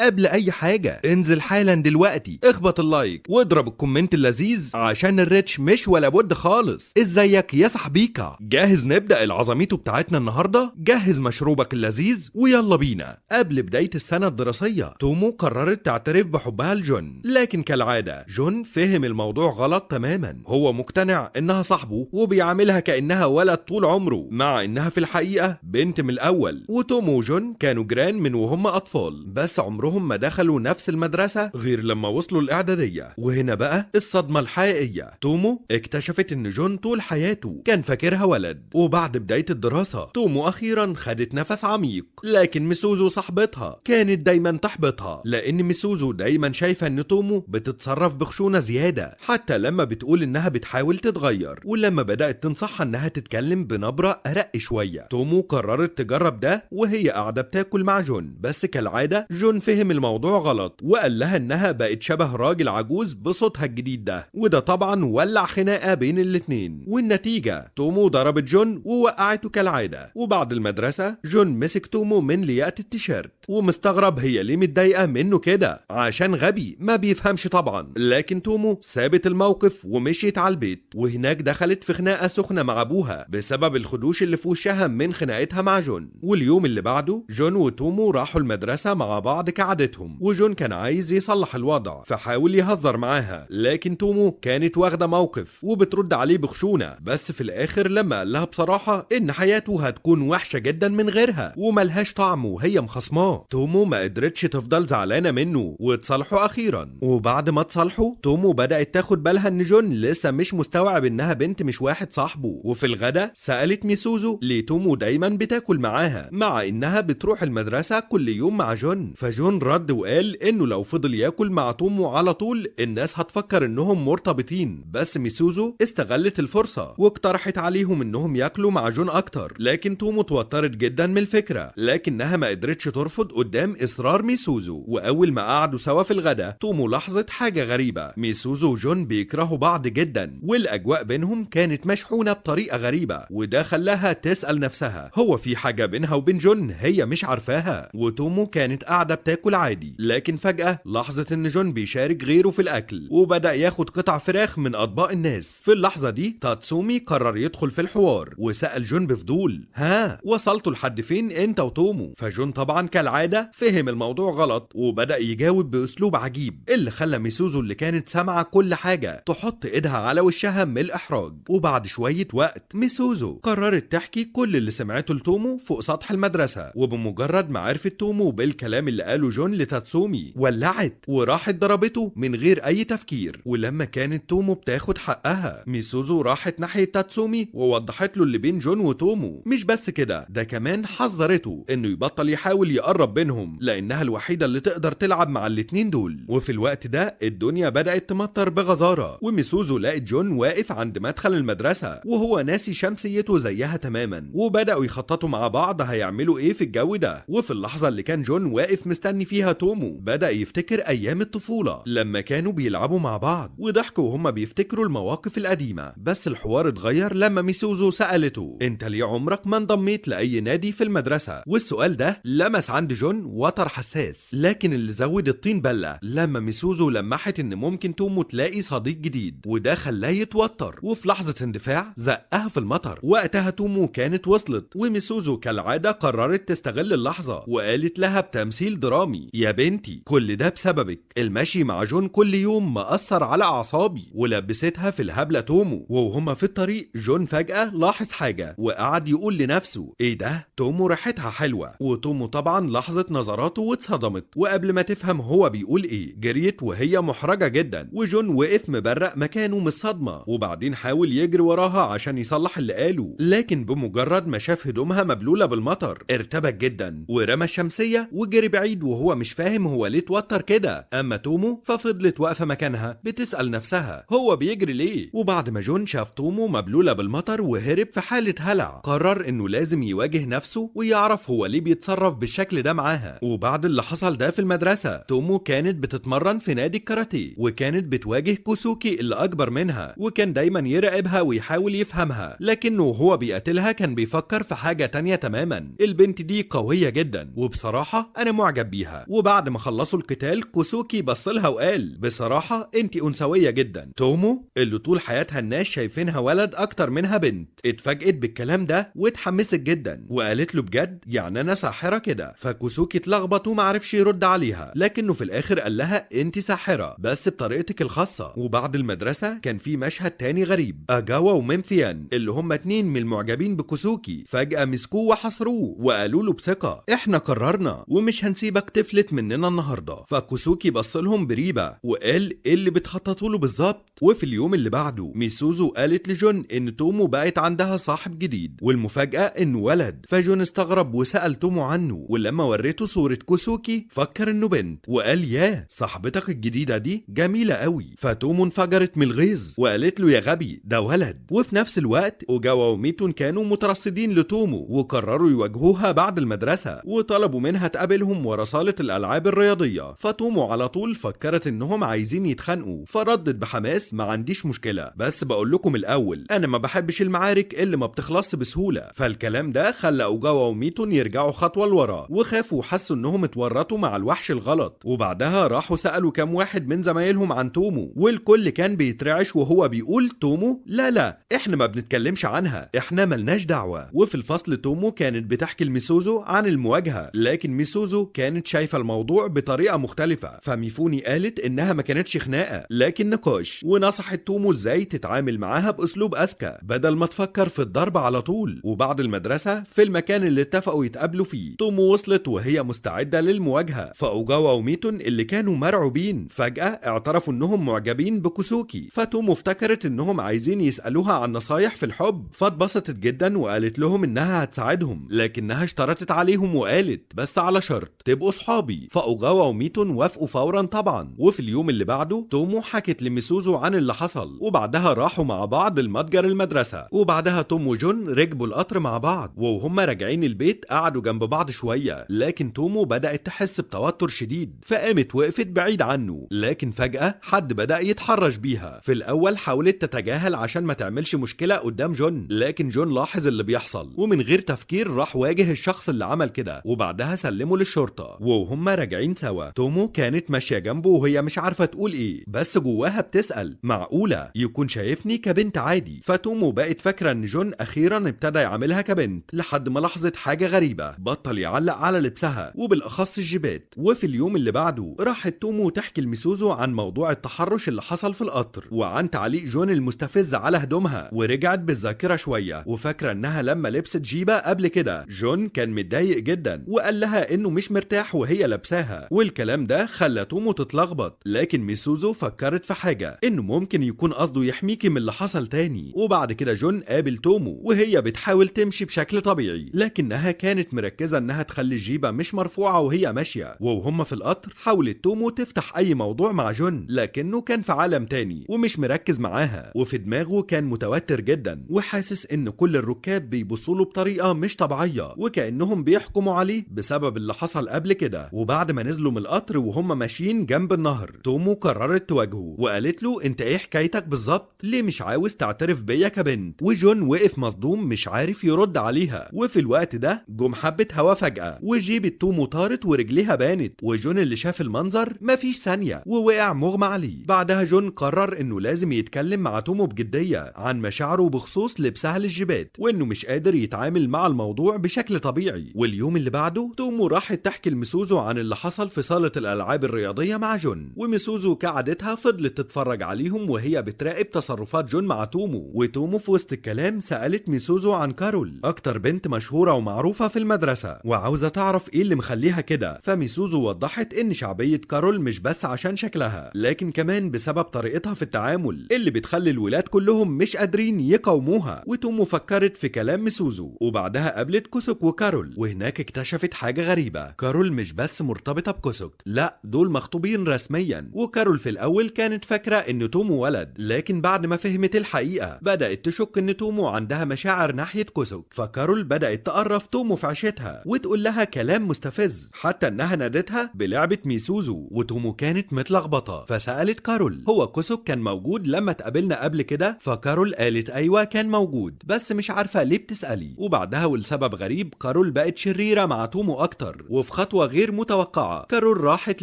قبل اي حاجة انزل حالا دلوقتي، اخبط اللايك واضرب الكومنت اللذيذ عشان الريتش مش ولا بد خالص. ازيك يا صاحبيكا؟ جاهز نبدأ العظميتو بتاعتنا النهاردة؟ جهز مشروبك اللذيذ ويلا بينا. قبل بداية السنة الدراسية تومو قررت تعترف بحبها لجون، لكن كالعادة جون فهم الموضوع غلط تماما. هو مقتنع انها صاحبه وبيعاملها كأنها ولد طول عمره، مع انها في الحقيقة بنت من الاول. وتومو وجون كانوا جيران من وهم اطفال، بس عمرهم ما دخلوا نفس المدرسة غير لما وصلوا الاعدادية. وهنا بقى الصدمة الحقيقية. تومو اكتشفت ان جون طول حياته كان فاكرها ولد، وبعد بداية الدراسة تومو اخيرا خدت نفس عميق. لكن ميسوزو صاحبتها كانت دايما تحبطها، لان ميسوزو دايما شايفة ان تومو بتتصرف بخشونة زيادة، حتى لما بتقول انها بتحاول تتغير، ولما بدأت تنصحها انها تتكلم بنبرة ارق شوية. تومو قررت تجرب ده وهي قاعدة بتاكل مع جون، بس كالعادة جون فهم الموضوع غلط وقال لها انها بقت شبه راجل عجوز بصوتها الجديد ده، وده طبعا ولع خناقة بين الاتنين. والنتيجة تومو ضربت جون ووقعته كالعادة. وبعد المدرسة جون مسك تومو من لياقة التيشيرت ومستغرب هي ليه متضايقة منه كده، عشان غبي ما بيفهمش طبعا. لكن تومو سابت الموقف ومشيت على البيت، وهناك دخلت في خناقة سخنة مع ابوها بسبب الخدوش اللي في وشها من خناقتها مع جون. واليوم اللي بعده جون وتومو راحوا المدرسة مع بعض كعادتهم، وجون كان عايز يصلح الوضع فحاول يهزر معاها، لكن تومو كانت واخدة موقف وبترد عليه بخشونة. بس في الاخر لما قال لها بصراحة ان حياته هتكون وحشة جدا من غيرها وملهاش طعم وهي مخصماه، تومو ما قدرتش تفضل زعلانة منه واتصالحوا اخيرا. وبعد ما اتصالحوا تومو بدأت تاخد بالها ان جون لسه مش مستوعب انها بنت مش واحد صاحبه. وفي الغدا سألت ميسوزو ليه تومو دايما بتاكل معاها مع انها بتروح المدرسة كل يوم مع جون. فجون رد وقال انه لو فضل ياكل مع تومو على طول الناس هتفكر انهم مرتبطين. بس ميسوزو استغلت الفرصة واقترحت عليهم انهم ياكلوا مع جون اكتر، لكن تومو توترت جدا من الفكرة، لكنها ما قدرتش ترفض قدام اصرار ميسوزو. واول ما قعدوا سوا في الغدا تومو لاحظت حاجة غريبة، ميسوزو وجون بيكرهوا بعض جدا والاجواء بينهم كانت مشحونة بطريقة غريبة، وده خلاها تسأل نفسها هو في حاجة بينها وبين جون هي مش عارفاها. وتومو كانت قاعدة بتاكل عادي، لكن فجأة لاحظت ان جون بيشارك غيره في الاكل وبدأ ياخد قطع فراخ من اطباق الناس. في اللحظة دي تاتسومي قرر يدخل في الحوار وسأل جون بفضول ها وصلتوا لحد فين انت وتومو؟ فجون طبعا كالعادة فهم الموضوع غلط وبدأ يجاوب باسلوب عجيب اللي خلى ميسوزو اللي كانت سامعة كل حاجة تحط ايدها على وشها من الاحراج. وبعد شوية وقت ميسوزو قررت تحكي كل اللي سمعته لتومو فوق سطح المدرسة، وبمجرد ما عرفت تومو بالكلام اللي قاله جون لتاتسومي ولعت وراحت ضربته من غير اي تفكير. ولما كانت تومو بتاخد حقها ميسوزو راحت ناحية تاتسومي ووضحت له اللي بين جون وتومو. مش بس كده، ده كمان حذرته انه يبطل يحاول يقرب بينهم لانها الوحيدة اللي تقدر تلعب مع الاتنين دول. وفي الوقت ده الدنيا بدأت تمطر بغزارة، وميسوزو لقت جون واقف عند مدخل المدرسة وهو ناسي شمسيته زيها تماما، وبدأوا يخططوا مع بعض هيعملوا ايه في الجو ده. وفي اللحظة اللي كان جون واقف مستني فيها تومو بدأ يفتكر ايام الطفولة لما كانوا بيلعبوا مع بعض، وضحكوا وهم بيفتكروا المواقف القديمة. بس الحوار اتغير لما ميسوزو سألته انت ليه عمرك ما انضميت لأي نادي في المدرسة؟ والسؤال ده لمس عند جون وتر حساس، لكن اللي زود الطين بلة لما ميسوزو لمحت ان ممكن تومو تلاقي صديق جديد، وده خلاه يتوتر وفي لحظة اندفاع زقها في المطر. وقتها تومو كانت وصلت، وميسوزو كالعادة قررت تستغل اللحظة وقالت لها بتمثيل درامي يا بنتي كل ده بسببك، المشي مع جون كل يوم مأثر على أعصابي. ولبستها في الهبلة تومو. وهما في الطريق جون فجأة لاحظ حاجة وقعد يقول لنفسه ايه ده تومو ريحتها حلوة. وتومو طبعا لاحظت نظراته واتصدمت، وقبل ما تفهم هو بيقول ايه جريت وهي محرجة جدا. وجون وقف مبرق مكانه من الصدمة، وبعدين حاول يجري وراها عشان يصلح اللي قاله، لكن بمجرد ما شاف هدومها مبلولة بالمطر ارتبك جدا ورمى الشمسية وجري بعيد وهو مش فاهم هو ليه اتوتر كده. اما تومو ففضلت واقفة مكانها بتسأل نفسها هو بيجري ليه. وبعد ما جون شاف تومو مبلولة بالمطر وهرب في حالة هلع قرر انه لازم يواجه نفسه ويعرف هو ليه بيتصرف بالشكل ده معاها. وبعد اللي حصل ده في المدرسة تومو كانت بتتمرن في نادي الكاراتيه، وكانت بتواجه كوسوكي اللي اكبر منها وكان دايما يراقبها ويحاول يفهمها، لكنه وهو بيقاتلها كان بيفكر في حاجة تانية تماما. البنت دي قوية جدا وبصراحة انا معجب بيها. عليها. وبعد ما خلصوا القتال كوسوكي بصلها وقال بصراحة انت انثوية جدا. تومو اللي طول حياتها الناس شايفينها ولد اكتر منها بنت اتفاجئت بالكلام ده واتحمست جدا وقالت له بجد يعني انا ساحرة كده؟ فكوسوكي اتلخبط ومعرفش يرد عليها، لكنه في الاخر قال لها انت ساحرة بس بطريقتك الخاصة. وبعد المدرسة كان في مشهد تاني غريب، اجاوا ومنفيان اللي هما اتنين من المعجبين بكوسوكي فجأة مسكوه وحصروه وقالوا له بثقة احنا قررنا ومش هنسيبك تفلت مننا النهارده. فكوسوكي بصلهم بريبة وقال ايه اللي بتخططوا له بالظبط. وفي اليوم اللي بعده ميسوزو قالت لجون ان تومو بقت عندها صاحب جديد والمفاجأة انه ولد. فجون استغرب وسأل تومو عنه، ولما وريته صورة كوسوكي فكر انه بنت وقال ياه صاحبتك الجديدة دي جميلة قوي. فتومو انفجرت من الغيظ وقالت له يا غبي ده ولد. وفي نفس الوقت اوجاوا وميتون كانوا مترصدين لتومو وقرروا يواجهوها بعد المدرسة وطلبوا منها تقابلهم ورا صالة الألعاب الرياضية. فتومو على طول فكرت انهم عايزين يتخانقوا فردت بحماس ما عنديش مشكلة بس بقول لكم الأول أنا ما بحبش المعارك اللي ما بتخلصش بسهولة. فالكلام ده خلى اوجاوا وميتون يرجعوا خطوة لورا وخافوا وحسوا انهم اتورطوا مع الوحش الغلط. وبعدها راحوا سألوا كام واحد من زمايلهم عن تومو والكل كان بيترعش وهو بيقول تومو لا احنا ما بنتكلمش عنها احنا ملناش دعوة. وفي الفصل تومو كانت بتحكي لميسوزو عن المواجهة لكن ميسوزو كانت شايفة الموضوع بطريقة مختلفة. فميفوني قالت انها ما كانتش خناقة لكن نقاش ونصحت تومو ازاي تتعامل معاها باسلوب اذكى بدل ما تفكر في الضرب على طول. وبعد المدرسة في المكان اللي اتفقوا يتقابلوا فيه تومو وصلت وهي مستعدة للمواجهة. فاوجاوا وميتون اللي كانوا مرعوبين فجأة اعترفوا انهم معجبين بكوسوكي. فتومو افتكرت انهم عايزين يسألوها عن نصايح في الحب فاتبسطت جدا وقالت لهم انها هتساعدهم لكنها اشترطت عليهم وقالت بس على شرط تبقوا صحابي. فاوجاوا وميتون وافقوا فورا طبعا. وفي اليوم اللي بعده تومو حكت لميسوزو عن اللي حصل وبعدها راحوا مع بعض المتجر المدرسة. وبعدها توم وجون ركبوا القطر مع بعض وهم راجعين البيت قعدوا جنب بعض شوية لكن تومو بدأت تحس بتوتر شديد فقامت وقفت بعيد عنه. لكن فجأة حد بدأ يتحرش بيها. في الأول حاولت تتجاهل عشان ما تعملش مشكلة قدام جون لكن جون لاحظ اللي بيحصل ومن غير تفكير راح واجه الشخص اللي عمل كده وبعدها سلمه للشرطة. وهم راجعين سوا تومو كانت ماشية جنبه وهي مش عارفة تقول ايه بس جواها بتسأل معقولة يكون شايفني كبنت عادي. فتومو بقت فاكرة ان جون اخيرا ابتدى يعاملها كبنت لحد ما لاحظت حاجة غريبة بطل يعلق على لبسها وبالاخص الجيبات. وفي اليوم اللي بعده راحت تومو تحكي لميسوزو عن موضوع التحرش اللي حصل في القطر وعن تعليق جون المستفز على هدومها ورجعت بالذاكرة شوية وفاكرة انها لما لبست جيبة قبل كده جون كان متضايق جدا وقال لها انه مش مرتاح وهي لابساها والكلام ده خلى تومو تتلخبط. لكن ميسوزو فكرت في حاجة انه ممكن يكون قصده يحميكي من اللي حصل تاني. وبعد كده جون قابل تومو وهي بتحاول تمشي بشكل طبيعي لكنها كانت مركزة انها تخلي الجيبة مش مرفوعة وهي ماشية. وهم في القطر حاولت تومو تفتح اي موضوع مع جون لكنه كان في عالم تاني ومش مركز معاها وفي دماغه كان متوتر جدا وحاسس ان كل الركاب بيبصوله بطريقة مش طبيعية وكأنهم بيحكموا عليه بسبب اللي حصل قبل كده. وبعد ما نزلوا من القطر وهم ماشيين جنب النهر تومو قررت تواجهه وقالت له انت ايه حكايتك بالظبط ليه مش عاوز تعترف بيا كبنت. وجون وقف مصدوم مش عارف يرد عليها. وفي الوقت ده جم حبة هوا فجأة وجيبة تومو طارت ورجليها بانت وجون اللي شاف المنظر مفيش ثانية ووقع مغمى عليه. بعدها جون قرر انه لازم يتكلم مع تومو بجدية عن مشاعره بخصوص لبسها للجيبات وانه مش قادر يتعامل مع الموضوع بشكل طبيعي. واليوم اللي بعده تومو راحت تحكي لميسوزو عن اللي حصل في صالة الألعاب الرياضية مع جون وميسوزو كعادتها فضلت تتفرج عليهم وهي بتراقب تصرفات جون مع تومو. وتومو في وسط الكلام سألت ميسوزو عن كارول اكتر بنت مشهورة ومعروفة في المدرسة وعاوزة تعرف ايه اللي مخليها كده. فميسوزو وضحت ان شعبية كارول مش بس عشان شكلها لكن كمان بسبب طريقتها في التعامل اللي بتخلي الولاد كلهم مش قادرين يقاوموها. وتومو فكرت في كلام ميسوزو وبعدها قابلت كوسوك وكارول وهناك اكتشفت حاجة غريبة. كارول مش بس مرتبطة بكوسوك لا دول مخطوبين رسميا. وكارول في الاول كانت فاكرة ان تومو ولد لكن بعد ما فهمت الحقيقة بدأت تشك ان تومو عندها مشاعر ناحية كوسوك. فكارول بدأت تقرف تومو في عشتها وتقول لها كلام مستفز حتى انها نادتها بلعبة ميسوزو. وتومو كانت متلخبطة فسألت كارول هو كوسوك كان موجود لما اتقابلنا قبل كده؟ فكارول قالت ايوه كان موجود بس مش عارفة ليه بتسألي. وبعدها ولسبب غريب كارول بقت شريرة مع تومو اكتر وفي خطوة غير متوقعة. كارول راحت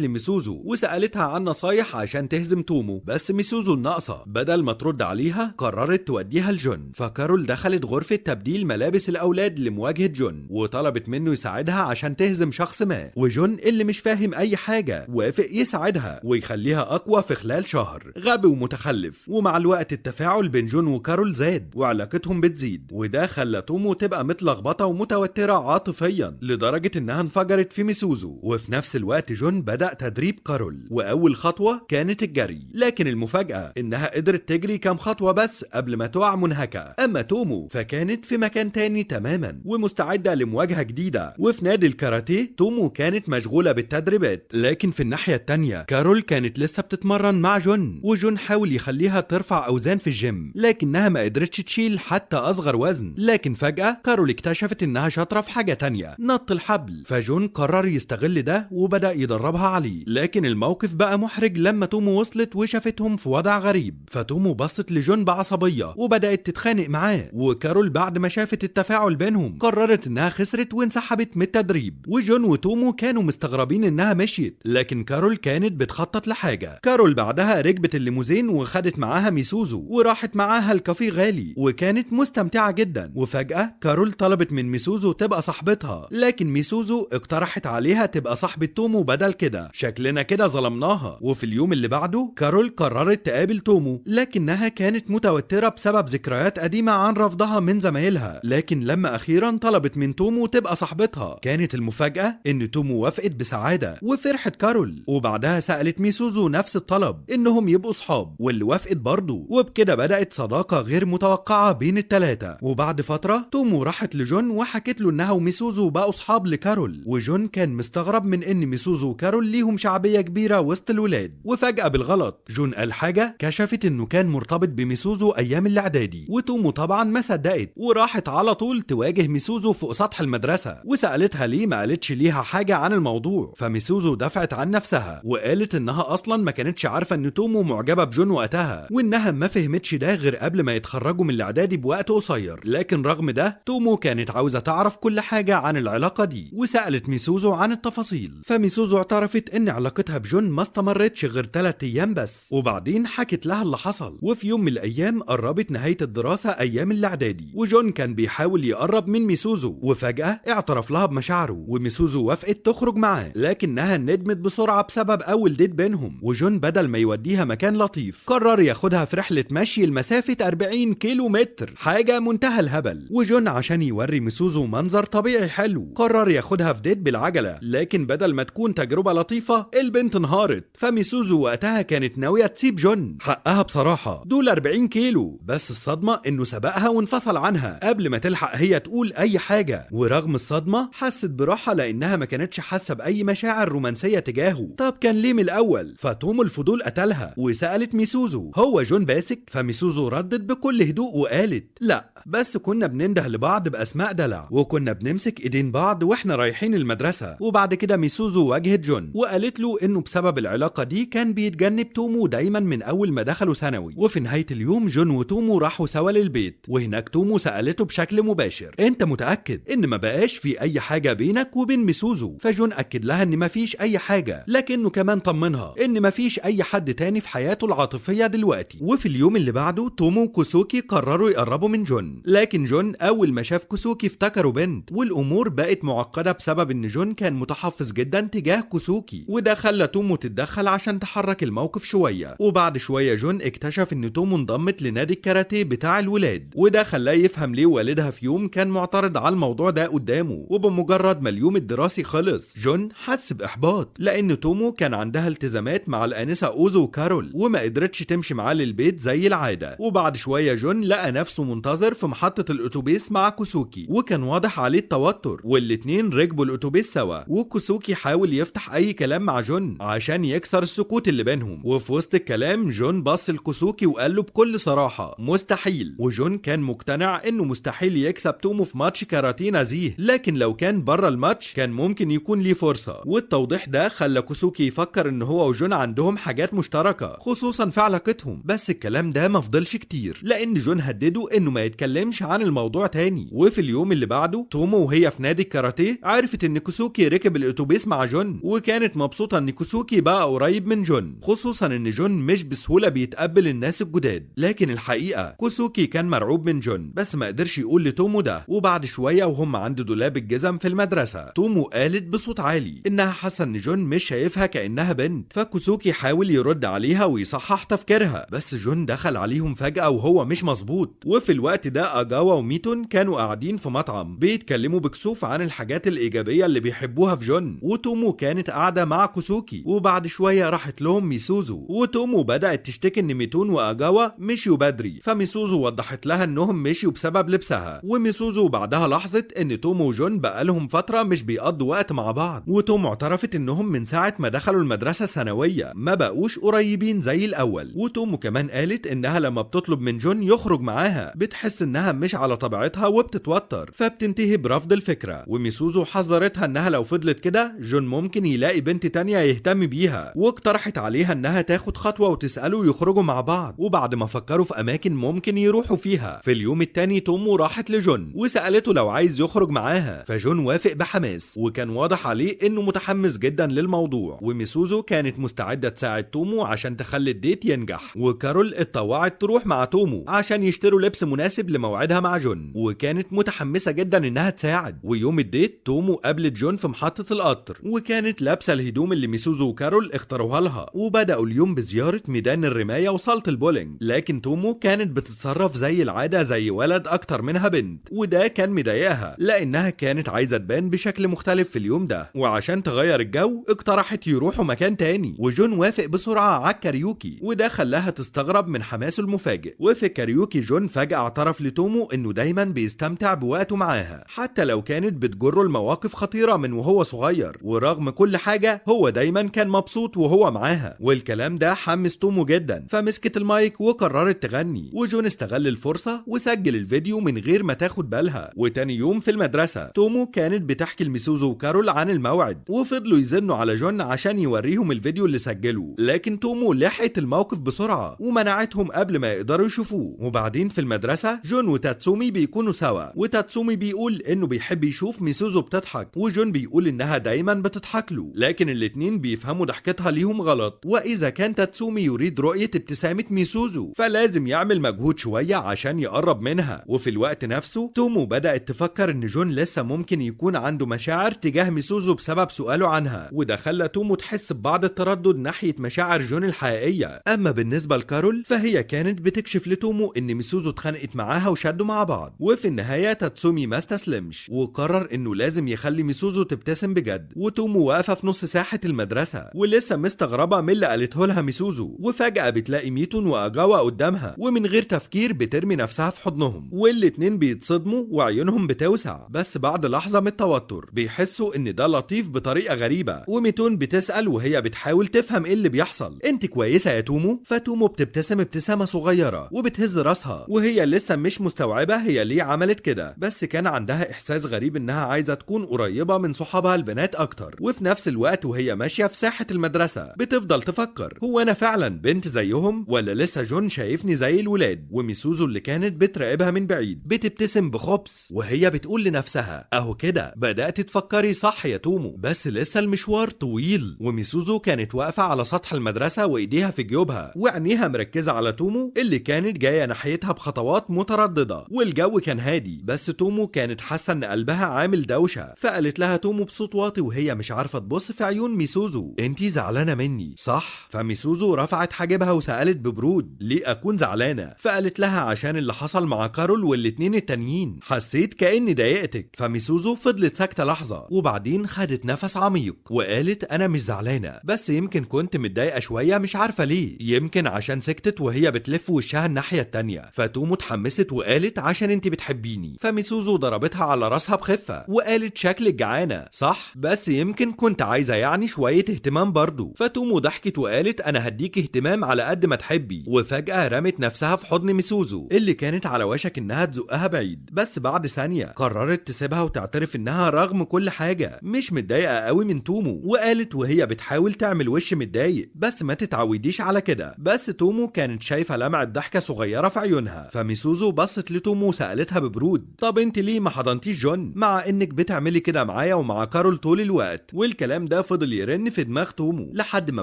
لميسوزو وسألتها عن نصايح عشان تهزم تومو، بس ميسوزو الناقصة بدل ما ترد عليها قررت توديها لجون. فكارول دخلت غرفة تبديل ملابس الأولاد لمواجهة جون وطلبت منه يساعدها عشان تهزم شخص ما، وجون اللي مش فاهم أي حاجة وافق يساعدها ويخليها أقوى في خلال شهر. غبي ومتخلف. ومع الوقت التفاعل بين جون وكارول زاد وعلاقتهم بتزيد، وده خلى تومو تبقى متلخبطة ومتوترة عاطفيا لدرجة إنها انفجرت في ميسوزو. وفي نفس الوقت جون بدأ تدريب كارول، وأول خطوة كانت الجري، لكن المفاجأة إنها قدرت تجري كام خطوة بس قبل ما تقع منهكة. أما تومو فكانت في مكان تاني تماما ومستعدة لمواجهة جديدة. وفي نادي الكاراتيه تومو كانت مشغولة بالتدريبات، لكن في الناحية التانية كارول كانت لسه بتتمرن مع جون، وجون حاول يخليها ترفع أوزان في الجيم لكنها ما قدرتش تشيل حتى أصغر وزن. لكن فجأة كارول اكتشفت إنها شاطرة في حاجة تانية، نط الحبل. فجون قرر يستغل ده وبدأ يدربها عليه، لكن الموقف بقى محرج لما تومو وصلت وشافتهم في وضع غريب. فتومو بصت لجون بعصبية وبدأت تتخانق معاه، وكارول بعد ما شافت التفاعل بينهم قررت إنها خسرت وانسحبت من التدريب. وجون وتومو كانوا مستغربين إنها مشيت، لكن كارول كانت بتخطط لحاجة. كارول بعدها ركبت الليموزين وخدت معاها ميسوزو وراحت معاها الكافيه غالي وكانت مستمتعة جدا. وفجأة كارول طلبت من ميسوزو تبقى صاحبتها، لكن ميسوزو اقترحت عليها تبقى صاحبة تومو بدل كده. شكلنا كده ظلمناها. وفي اليوم اللي بعده كارول قررت تقابل تومو، لكنها كانت متوترة بسبب ذكريات قديمة عن رفضها من زمايلها. لكن لما أخيرا طلبت من تومو تبقى صاحبتها كانت المفاجأة إن تومو وافقت بسعادة وفرحت كارول. وبعدها سألت ميسوزو نفس الطلب إنهم يبقوا صحاب، واللي وافقت برضه. وبكده بدأت صداقة غير متوقعة بين التلاتة. وبعد فترة تومو راحت لجون وحكت له إنها وميسوزو بقوا صحاب لكارول، وجون كان مستغرب من إن ميسوزو وكارول ليهم شعبية كبيرة وسط الولاد. وفجأة بالغلط جون قال حاجة كشفت إنه كان مرتبط بميسوزو أيام الإعدادي، وتومو طبعا ما صدقت وراحت على طول تواجه ميسوزو فوق سطح المدرسة وسألتها ليه ما قالتش ليها حاجة عن الموضوع. فميسوزو دفعت عن نفسها وقالت إنها أصلا ما كانتش عارفة إن تومو معجبة بجون وقتها، وإنها ما فهمتش ده غير قبل ما يتخرجوا من الإعدادي بوقت قصير. لكن رغم ده تومو كانت عاوزة تعرف كل حاجة عن العلاقة دي وسألت ميسوزو عن التفاصيل. فميسوزو اعترفت إن علاقتها بجون ما استمرتش غير 3 أيام بس، وبعدين حكت لها اللي حصل. وفي يوم من الأيام قربت نهاية الدراسة أيام الإعدادي، وجون كان بيحاول يقرب من ميسوزو وفجأة اعترف لها بمشاعره، وميسوزو وافقت تخرج معاه، لكنها ندمت بسرعة بسبب أول ديت بينهم. وجون بدل ما يوديها مكان لطيف قرر ياخدها في رحلة مشي لمسافة 40 كيلو متر، حاجة منتهى الهبل. وجون عشان يوري ميسوزو منظر طبيعي حلو قرر ياخدها في ديت بالعجلة، لكن بدل ما تكون تجربة لطيفة البنت انهارت. فميسوزو وقتها كانت ناوية تسيب جون، حقها بصراحة، دول 40 كيلو، بس الصدمة انه سبقها وانفصل عنها قبل ما تلحق هي تقول اي حاجة. ورغم الصدمة حست براحة لانها ما كانتش حاسة باي مشاعر رومانسية تجاهه. طب كان ليه من الاول؟ فتومو الفضول قتلها وسألت ميسوزو هو جون باسك؟ فميسوزو ردت بكل هدوء وقالت لا، بس كنا بننده لبعض باسماء دلع وكنا بنمسك ايدين بعض واحنا رايحين المدرسة. وبعد كده ميسوزو واجهت جون وقالت له انه بسبب العلاقة دي كان بيتجنب تومو دايما من اول ما دخلوا ثانوي. وفي نهاية اليوم جون وتومو راحوا سوا للبيت، وهناك تومو سألته بشكل مباشر انت متأكد ان ما بقاش في اي حاجة بينك وبين ميسوزو؟ فجون اكد لها ان ما فيش اي حاجة، لكنه كمان طمنها ان ما فيش اي حد تاني في حياته العاطفية دلوقتي. وفي اليوم اللي بعده تومو وكوسوكي قرروا يقربوا من جون، لكن جون اول ما شاف كوسوكي افتكروا بنت، والامور بقت معقدة بسبب ان جون كان متحفظ جدا تجاه كوسوكي، وده خلى تومو تتدخل عشان تحرك الموقف شوية. وبعد شوية جون اكتشف ان تومو انضمت لنادي الكاراتيه بتاع الولاد، وده خلاه يفهم ليه والدها في يوم كان معترض على الموضوع ده قدامه. وبمجرد ما اليوم الدراسي خلص جون حس باحباط لان تومو كان عندها التزامات مع الانسة اوزو وكارول وما قدرتش تمشي معاه للبيت زي العادة. وبعد شوية جون لقى نفسه منتظر في محطة الاتوبيس مع كوسوكي، وكان واضح عليه التوتر، والاتنين ركبوا الاتوبيس سوا. وكوسوكي حاول يفتح اي كلام مع جون عشان يكسر السكوت اللي بينهم، وفي وسط الكلام جون بص لكوسوكي وقال له بكل صراحة مستحيل. وجون كان مقتنع انه مستحيل يكسب تومو في ماتش كاراتيه نزيه، لكن لو كان بره الماتش كان ممكن يكون ليه فرصة. والتوضيح ده خلى كوسوكي يفكر ان هو وجون عندهم حاجات مشتركة خصوصا في علاقتهم. بس الكلام ده ما فضلش كتير لان جون هدده انه ما يتكلمش عن الموضوع تاني. وفي اليوم اللي بعده تومو وهي في نادي الكاراتيه عرفت ان كوسوكي ركب الاتوبيس مع جون، وكانت مبسوطة ان كوسوكي بقى قريب من جون، خصوصا ان جون مش بسهولة بيتقبل الناس الجداد. لكن الحقيقة كوسوكي كان مرعوب من جون، بس ما قدرش يقول لتومو ده. وبعد شوية وهم عند دولاب الجزم في المدرسة، تومو قالت بصوت عالي انها حاسة ان جون مش شايفها كأنها بنت. فكوسوكي حاول يرد عليها ويصحح تفكيرها، بس جون دخل عليهم فجأة وهو مش مظبوط. وفي الوقت ده اجاوا وميتون كانوا قاعدين في مطعم بيتكلموا بكسوف عن الحاجات الإيجابية اللي بيحبوها في جون، وتومو كانت قاعدة مع كوسوكي. وبعد شوية راحت لهم ميسوزو، وتومو بدأت تشتكي ان ميتون واجاوا مشيوا بدري، فميسوزو وضحت لها انهم مشيوا بسبب لبسها. وميسوزو بعدها لاحظت ان تومو وجون بقالهم فترة مش بيقضوا وقت مع بعض، وتومو اعترفت انهم من ساعة ما دخلوا المدرسة الثانوية ما بقوش قريبين زي الاول. وتومو كمان قالت انها لما بتطلب من جون يخرج معاها بتحس انها مش على طبيعتها وبتتوتر، فبتنتهي برفض الفكرة. وميسوزو حذرتها انها لو فضلت كده جون ممكن يلاقي بنت تانية يهتم بيها، واقترحت عليها انها تاخد خطوة وتسأله يخرجوا مع بعض. وبعد ما فكروا في اماكن ممكن يروحوا فيها، في اليوم التاني تومو راحت لجون وسألته لو عايز يخرج معاها، فجون وافق بحماس وكان واضح عليه انه متحمس جدا للموضوع. وميسوزو كانت مستعدة تساعد تومو عشان تخلي الديت ينجح، وكارول اتطوعت تروح مع تومو عشان يشتروا لبس مناسب لموعدها مع جون، وكانت متحمسة جدا انها تساعد. ويوم الديت تومو قابلت جون في محطة القطر، وكانت لابسة الهدوم اللي ميسوزو وكارول اختاروها لها، وبدأوا اليوم بزيارة ميدان الرماية وصالة البولينج. لكن تومو كانت بتتصرف زي العادة زي ولد اكتر منها بنت، وده كان مضايقها لانها كانت عايزة تبان بشكل مختلف في اليوم ده. وعشان تغير الجو اقترحت يروحوا مكان تاني، وجون وافق بسرعة على الكاريوكي، وده خلاها تستغرب من حماسه المفاجئ. وفي الكاريوكي جون فجأة اعترف لتومو انه دايما بيستمتع بوقته معاها حتى لو كانت بتجره المواقف خطيرة من وهو صغير، ورغم كل حاجة هو دايما كان مبسوط وهو معاها. والكلام ده حمس تومو جدا، فمسكت المايك وقررت تغني، وجون استغل الفرصة وسجل الفيديو من غير ما تاخد بالها. وتاني يوم في المدرسة تومو كانت بتحكي لميسوزو وكارول عن الموعد، وفضلوا يزنوا على جون عشان يوريهم الفيديو اللي سجله. لكن تومو لحقت الموقف بسرعة ومنعتهم قبل ما يقدروا يشوفوه. وبعدين في المدرسة جون وتاتسومي بيكونوا سوا، وتاتسومي بيقول انه بيحب يشوف ميسوزو بتضحك، وجون بيقول انها دايما بتضحك له. لكن الاتنين بيفهموا ضحكتها ليهم غلط، واذا كان تاتسومي يريد رؤية ابتسامة ميسوزو فلازم يعمل مجهود شوية عشان يقرب منها. وفي الوقت نفسه تومو بدأت تفكر ان جون لسه ممكن يكون عنده مشاعر تجاه ميسوزو بسبب سؤاله عنها، وده خلى تومو تحس ببعض التردد ناحية مشاعر جون الحقيقية. اما بالنسبة لكارول فهي كانت بتكشف لتومو ان ميسوزو اتخانقت معاها وشدوا مع بعض، وفي النهاية تاتسومي ما استسلمش وقرر انه لازم يخلي ميسوزو تبتسم بجد. وتومو واقفة في نص ساحة المدرسة ولسه مستغربة من اللي قالته لها ميسوزو، وفجأة بتلاقي ميتون واجاوا قدامها، ومن غير تفكير بترمي نفسها في حضنهم، والاتنين بيتصدموا وعيونهم بتوسع. بس بعد لحظة من التوتر بيحسوا ان ده لطيف بطريقة غريبة، وميتون بتسأل وهي بتحاول تفهم ايه اللي بيحصل، انت كويسة يا تومو؟ فتومو بتبتسم ابتسامة صغيرة وبتهز راسها، وهي لسه مش مستوعبة هي ليه عملت كده، بس كان عندها احساس غريب انها عايزة تكون قريبة من صحابها البنات اكتر. وفي نفس الوقت وهي ماشية في ساحة المدرسة بتفضل تفكر، هو انا فعلا بنت زيهم ولا لسه جون شايفني زي الولاد؟ وميسوزو اللي كانت بتراقبها من بعيد بتبتسم بخبث وهي بتقول لنفسها اهو كده بدأت تفكري صح يا تومو، بس لسه المشوار طويل. وميسوزو كانت واقفة على سطح المدرسة وايديها في جيوبها وعينيها مركزة على تومو اللي كانت جاية ناحيتها بخطوات مترددة، والجو كان هادي، بس تومو كانت حاسة ان قلبها عامل دوشة. فقالت لها تومو بصوت واطي وهي مش عارفة تبص في عيون ميسوزو، انتي زعلانة مني صح؟ فميسوزو رفعت حاجبها وسألت ببرود ليه اكون زعلانة؟ فقالت لها عشان اللي حصل مع كارول والاتنين التانيين، حسيت كأني ضايقتك. فميسوزو فضلت ساكتة لحظة وبعدين خدت نفس عميق وقالت انا مش زعلانة، بس يمكن كنت متضايقة شوية مش عارفة ليه، يمكن عشان سكتت وهي بتلف وشها الناحية التانية. فتومو اتحمست وقالت عشان انتي بتحبيني. فميسوزو ضربتها على راسها بخفة وقالت شكلك جعانة صح؟ بس يمكن كنت عايزة يعني شوية اهتمام برضو. فتومو ضحكت وقالت انا هديك اهتمام على قد ما تحبي، وفجأة رمت نفسها في حضن ميسوزو اللي كانت على وشك انها تزقها بعيد، بس بعد ثانية قررت تسيبها وتعترف انها رغم كل حاجة مش متضايقة قوي من تومو، وقالت وهي بتحاول تعمل وش متضايق بس ما تتعوديش على كده. بس تومو كانت شايفة لمعة ضحكة صغيرة في عيونها. فميسوزو بصت لتومو وسألتها ببرود طب انت ليه ما حضنتيش جون مع انك بتعملي كده معايا ومع كارول طول الوقت، والكلام ده فضل يرن في دماغ تومو لحد ما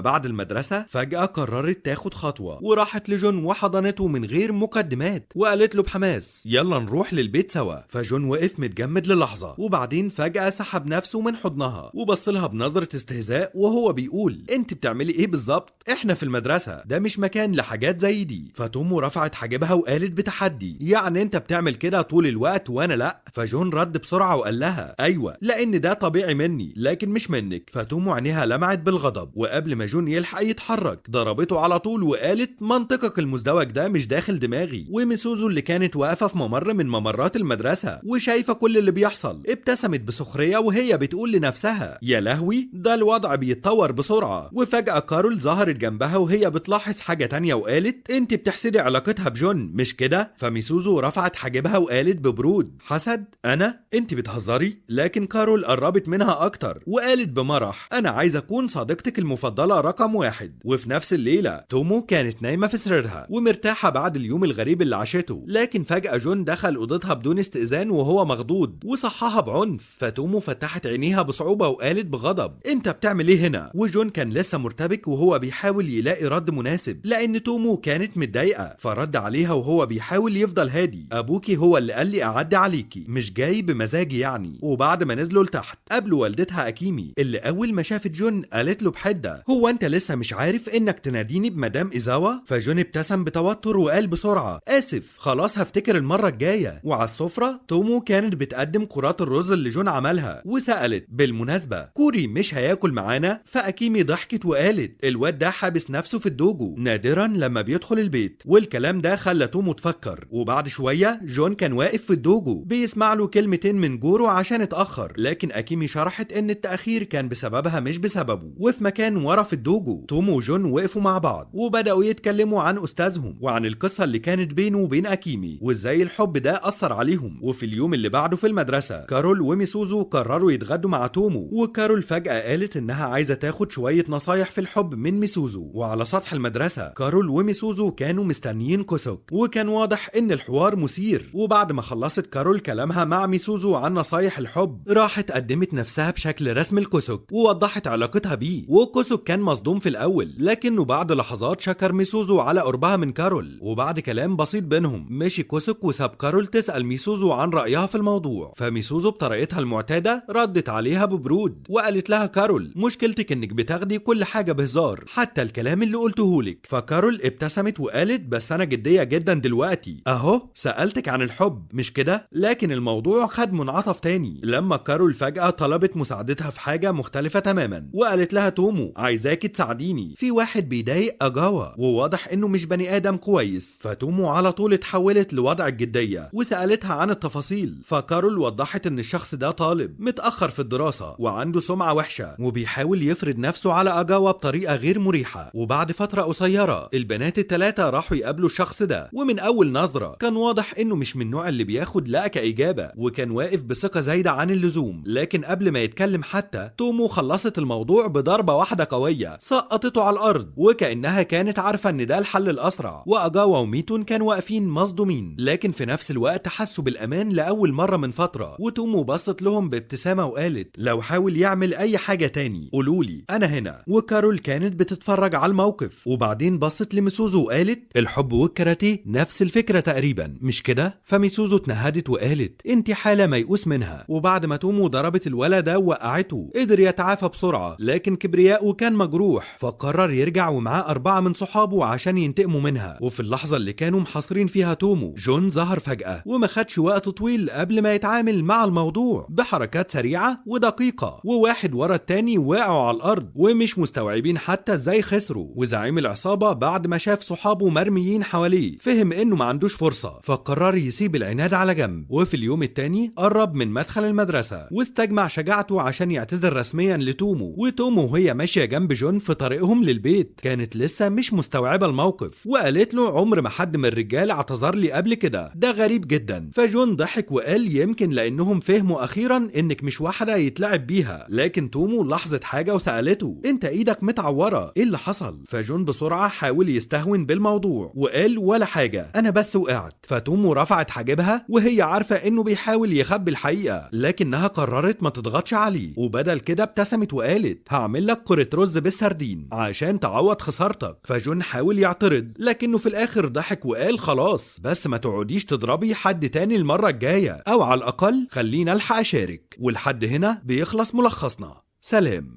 بعد المدرسة فجأة قررت تاخد خطوة وراحت لجون وحضنته من غير مقدمات وقالت له بحماس يلا نروح للبيت سوا. فجون وقف متجمد للحظة وبعدين فجأة سحب نفسه من حضنها وبص لها بنظرة استهزاء وهو بيقول انت بتعملي ايه بالظبط؟ احنا في المدرسة، ده مش مكان لحاجات زي دي. فتومو رفعت حاجبها وقالت بتحدي يعني انت بتعمل كده طول الوقت وانا لا؟ فجون رد بسرعة وقال لها ايوه لان ده طبيعي مني لكن مش منك. فتومو عينيها لمعت بالغضب وقبل ما جون يلحق يتحرك ضربته على طول وقالت منطقك المزدوج ده مش داخل دماغي. وميسوزو اللي كانت واقفة في ممر من ممرات المدرسة وشايفة كل اللي بيحصل ابتسمت بسخرية وهي بتقول لنفسها يا لهوي ده الوضع بيتطور بسرعة. وفجأة كارول ظهرت جنبها وهي بتلاحظ حاجة تانية وقالت انت بتحسدي علاقتها بجون مش كده؟ فميسوزو رفعت حاجبها وقالت ببرود حسد؟ انا؟ انت بتهزري؟ لكن كارول قربت منها اكتر وقالت بمرح انا عايز اكون صديقتك المفضلة رقم 1. وفي نفس الليلة تومو كانت نايمة في سريرها ومرتاحة بعد اليوم الغريب اللي عاشته، لكن فجأة جون دخل اوضتها بدون استئذان وهو مخضوض وصحاها بعنف. فتومو فتحت عينيها بصعوبة وقالت بغضب انت بتعمل ايه هنا؟ وجون كان لسه مرتبك وهو بيحاول يلاقي رد مناسب لان تومو كانت متضايقة. فرد عليها وهو بيحاول يفضل هادي ابوكي هو اللي قال لي اعدي عليكي مش جاي بمزاجي يعني. وبعد ما نزلوا لتحت قابلوا والدتها اكيمي اللي اول ما شافت جون قالت له بحدة هو انت لسه مش عارف انك تناديني بمدام ايزاوا؟ فجون ابتسم بتوتر وقال بسرعة اسف خلاص هفتكر المرة الجاية. وعلى السفرة تومو كانت بتقدم كرات الرز اللي جون عملها وسألت بالمناسبة كوري مش هياكل معانا؟ فاكيمي ضحكت وقالت الواد ده حابس نفسه في الدوجو نادرا لما بيدخل البيت. والكلام ده خلى تومو تفكر. وبعد شوية جون كان واقف في الدوجو بيسمع له كلمتين من جورو عشان اتأخر، لكن اكيمي شرحت ان التأخير كان بسببها مش بسببه. وفي مكان ورا في الدوجو تومو وجون وقفوا مع بعض وبدأوا يتكلموا عن استاذهم وعن القصة اللي كانت بينه وبين اكيمي وازاي الحب ده اثر عليهم. وفي اليوم اللي بعده في المدرسة كارول وميسوزو قرروا يتغدوا مع تومو، وكارول فجأة قالت انها عايزة تاخد شوية نصايح في الحب من ميسوزو. وعلى سطح المدرسة كارول وميسوزو كانوا مستنيين كوسوك وكان واضح ان الحوار مثير. وبعد ما خلصت كارول كلامها مع ميسوزو عن نصايح الحب راحت قدمت نفسها بشكل رسمي لكوسوك ووضحت علاقتها بيه. وكوسوك كان مصدوم في الاول لكنه بعد لحظات شكر ميسوزو على قربها من كارول. وبعد كلام بسيط بينهم مشي كوسوك وساب كارول تسأل ميسوزو عن رأيها في الموضوع. فميسوزو بطريقتها المعتادة ردت عليها ببرود وقالت لها كارول مشكلتك انك بتاخدي كل حاجة بهزار حتى الكلام اللي قلتهولك. فكارول ابتسمت وقالت بس انا جدية جدا دلوقتي اهو سألتك عن الحب مش كده؟ لكن الموضوع خد منعطف تاني لما كارول فجأة طلبت مساعدتها في حاجة مختلفة تماما وقالت لها تومو عايزاكي تساعديني في واحد بيضايق اجاوا وواضح انه مش بني ادم كويس. فتومو على طول اتحولت لوضع الجدية وسألتها عن التفاصيل. فكارول وضحت ان الشخص ده طالب متأخر في الدراسة وعنده سمعة وحشة وبيحاول يفرض نفسه على اجاوا بطريقة غير مريحة. وبعد فترة قصيرة البنات الثلاثة راحوا يقابلوا الشخص ده ومن اول نظرة كان واضح انه مش من النوع اللي بياخد لا كإجابة وكان واقف بثقة زايدة عن اللزوم. لكن قبل ما يتكلم حتى تومو خلصت الموضوع بضربة واحدة قوية سقطته على الارض وكأنها كانت عارفة ان ده الحل الاسرع. واجاوا وميتون كانوا واقفين مصدومين لكن في نفس الوقت حسوا بالامان لاول مرة من فترة. وتومو بصت لهم بابتسامة وقالت لو حاول يعمل اي حاجة تاني قولولي انا هنا. وكارول كانت بتتفرج على الموقف وبعدين بصت لميسوزو وقالت الحب والكاراتيه نفس الفكرة تقريبا مش كده؟ فميسوزو اتنهدت وقالت انت حالة ميؤوس منها. وبعد ما تومو ضربت الولد ده ووقعته قدر يتعافى بسرعة لكن كبرياءه كان مجروح فقرر يرجع ومعاه 4 من صحابه عشان ينتقموا منها. وفي اللحظة اللي كانوا محاصرين فيها تومو جون ظهر فجأة وما خدش وقت طويل قبل ما يتعامل مع الموضوع بحركات سريعة ودقيقة وواحد ورا التاني وقعوا على الارض ومش مستوعبين حتى ازاي خسروا. وزعيم العصابة بعد ما شاف صحابه مرميين حواليه فهم انه ما عندوش فرصة فقرر يسيب العناد على جنب. وفي اليوم التاني قرب من مدخل المدرسة واستجمع شجاعته عشان يعتذر رسميا لتومو. وتومو وهي ماشية جنب جون في طريقهم للبيت كانت لسه مش مستوعبة الموقف وقالت له عمر ما حد من الرجال اعتذر لي قبل كده ده غريب جدا. فجون ضحك وقال يمكن لانهم فهموا اخيرا انك مش واحدة يتلعب بيها. لكن تومو لاحظت حاجة وسألته انت ايدك متعورة ايه اللي حصل؟ فجون بسرعة حاول يستهون بالموضوع وقال ولا حاجة انا بس وقعت. فتومو رفعت حاجبها وهي عارفة انه بيحاول يخبي الحقيقة لكنها قررت ما تضغطش عليه. وبدل كده ابتسمت وقالت هعمل لك كرة رز بالسردين عشان تعوض خسارتك. فجون حاول يعترض لكنه في الاخر ضحك وقال خلاص، بس ما تقعديش تضربي حد تاني المرة الجاية، او على الاقل خلينا الحق اشارك. ولحد هنا بيخلص ملخصنا. سلام.